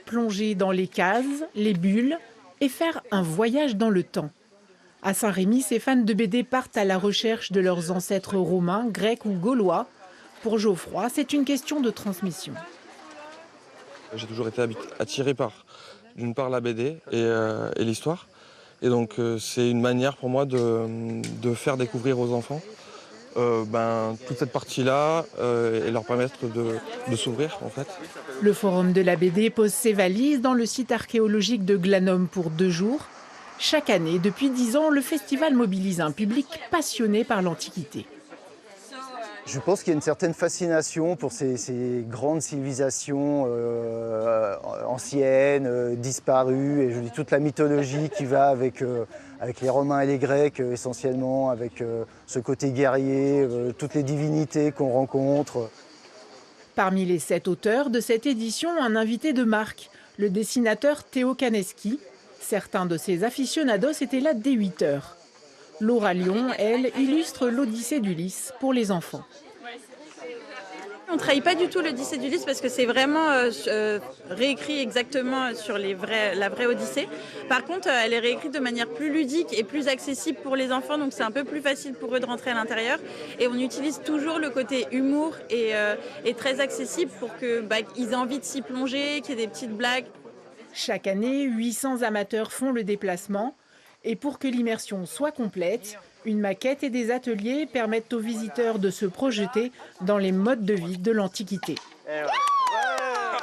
plonger dans les cases, les bulles et faire un voyage dans le temps. À Saint-Rémy, ces fans de BD partent à la recherche de leurs ancêtres romains, grecs ou gaulois. Pour Geoffroy, c'est une question de transmission. J'ai toujours été attiré par, d'une part, la BD et l'histoire. Et donc, c'est une manière pour moi de faire découvrir aux enfants toute cette partie-là et leur permettre de s'ouvrir, en fait. Le Forum de la BD pose ses valises dans le site archéologique de Glanum pour 2 jours. Chaque année, depuis 10 ans, le festival mobilise un public passionné par l'Antiquité. Je pense qu'il y a une certaine fascination pour ces grandes civilisations anciennes, disparues, et je dis toute la mythologie qui va avec les Romains et les Grecs essentiellement, avec ce côté guerrier, toutes les divinités qu'on rencontre. Parmi les 7 auteurs de cette édition, un invité de marque, le dessinateur Théo Kaneski. Certains de ses aficionados étaient là dès 8 heures. Laura Lyon, elle, illustre l'Odyssée d'Ulysse pour les enfants. On ne trahit pas du tout l'Odyssée d'Ulysse parce que c'est vraiment réécrit exactement sur la vraie Odyssée. Par contre, elle est réécrite de manière plus ludique et plus accessible pour les enfants, donc c'est un peu plus facile pour eux de rentrer à l'intérieur. Et on utilise toujours le côté humour et très accessible pour qu'ils aient envie de s'y plonger, qu'il y ait des petites blagues. Chaque année, 800 amateurs font le déplacement. Et pour que l'immersion soit complète, une maquette et des ateliers permettent aux visiteurs de se projeter dans les modes de vie de l'Antiquité.